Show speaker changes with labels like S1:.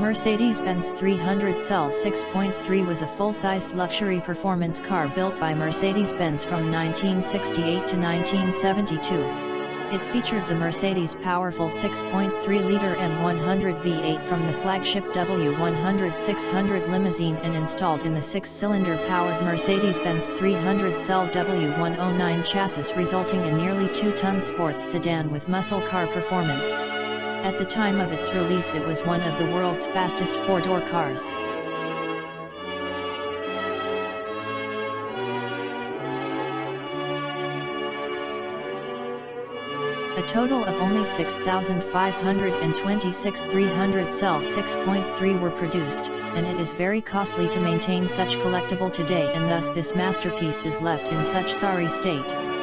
S1: Mercedes Benz 300 SEL 6.3 was a full-sized luxury performance car built by Mercedes Benz from 1968 to 1972. It featured the Mercedes powerful 6.3-liter M100 V8 from the flagship W100 600 limousine and installed in the 6-cylinder powered Mercedes-Benz 300 SEL W109 chassis, resulting in nearly 2-ton sports sedan with muscle car performance. At the time of its release, it was one of the world's fastest four-door cars. A total of only 6,526 300 SEL 6.3 were produced, and it is very costly to maintain such collectible today, and thus this masterpiece is left in such sorry state.